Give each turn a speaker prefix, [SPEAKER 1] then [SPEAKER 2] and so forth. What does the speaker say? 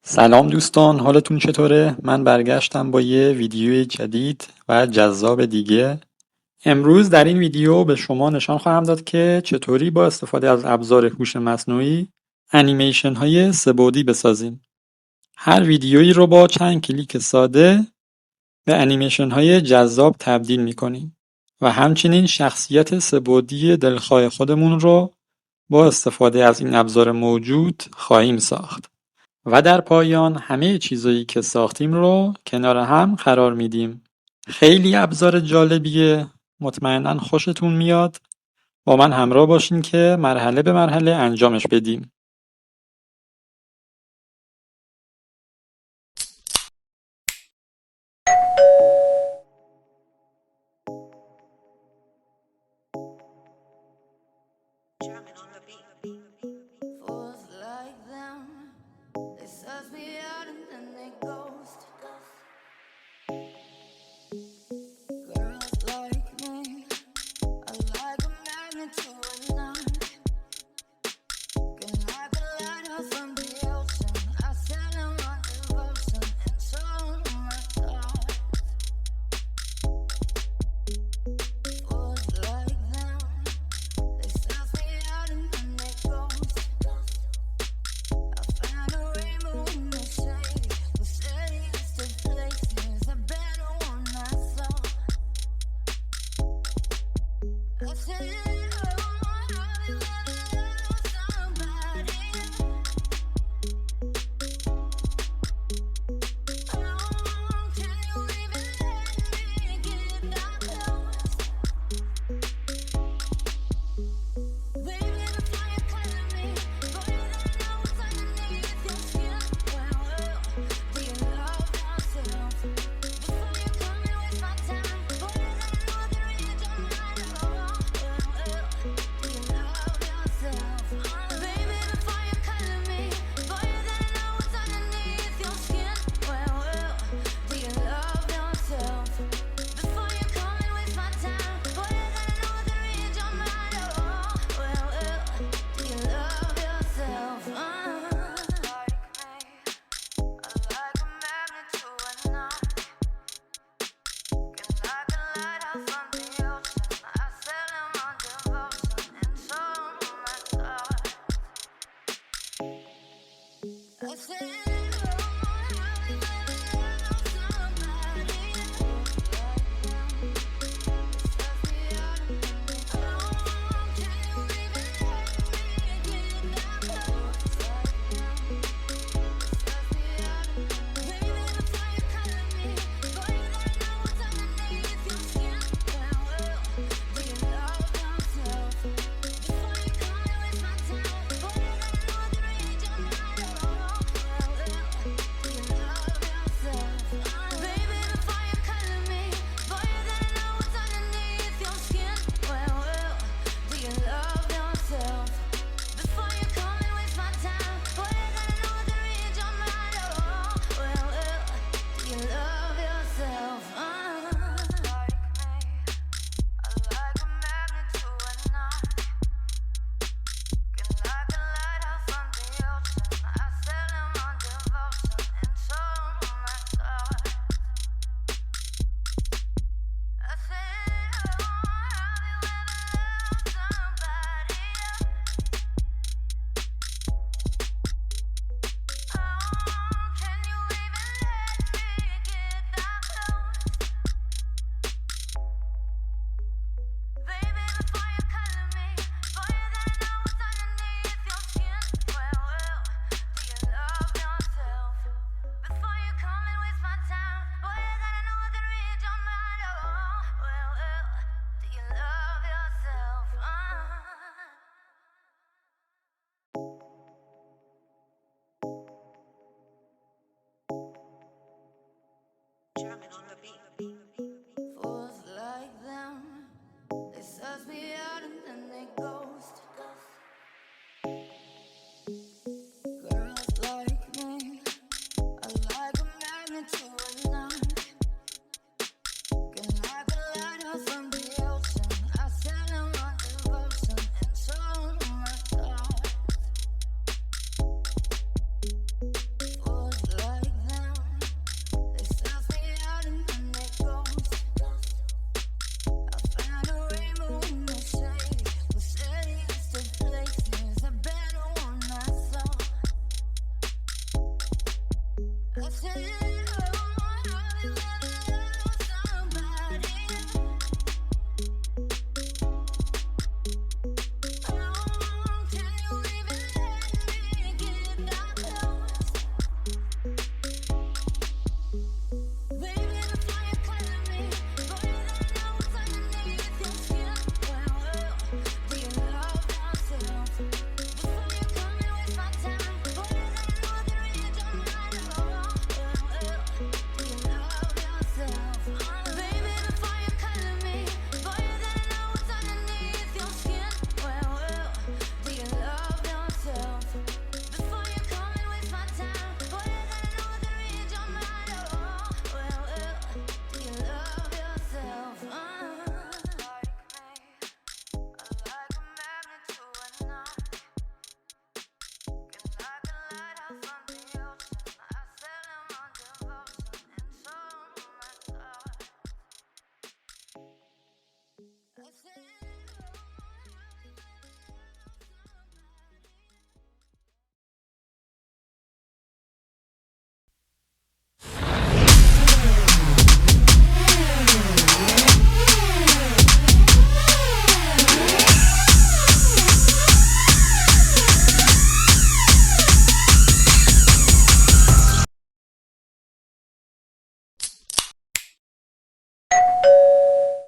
[SPEAKER 1] سلام دوستان، حالتون چطوره؟ من برگشتم با یه ویدیوی جدید و جذاب دیگه. امروز در این ویدیو به شما نشان خواهم داد که چطوری با استفاده از ابزار هوش مصنوعی انیمیشن های سه‌بعدی بسازیم. هر ویدیویی رو با چند کلیک ساده به انیمیشن های جذاب تبدیل می‌کنیم و همچنین شخصیت سه‌بعدی دلخواه خودمون رو با استفاده از این ابزار موجود خواهیم ساخت. و در پایان همه چیزایی که ساختیم رو کنار هم قرار میدیم. خیلی ابزار جالبیه، مطمئناً خوشتون میاد. با من همراه باشین که مرحله به مرحله انجامش بدیم.
[SPEAKER 2] Fools like them, they suss me out and then they ghost. Girls like me, I like a magnet to a knot. Can like a lighthouse from the ocean, I sell them on devotion and so my thoughts. Fools like them, they suss me out and then they ghost. I found a rainbow in the shade, the shadiest of places, a better one I saw. I said, oh, I'll be love somebody. Oh, can you even let me get that close? Baby, before you color me, boy, you don't know what's underneath your skin. Well, do you love yourself? Before you come and waste my time, boy, you don't know the read your mind. Oh, do you love yourself? Baby, before you color me, boy, you don't know what's underneath your skin. Well, do you love yourself? Before you come and waste my time, boy, you don't know the read your mind. Oh, do you love yourself? Like me, I like a magnet to a knot. Can like a lighthouse from the ocean, I sell them on devotion and so my thoughts. I said, oh, I'll be love somebody. Suss me out and then they oh, can you even let me get that close? Suss me out and then baby, before you color me, boy, you don't know what's underneath your skin. Well, do you love yourself? Before you come and waste my time, boy, you don't know the read your mind. Oh, yourself.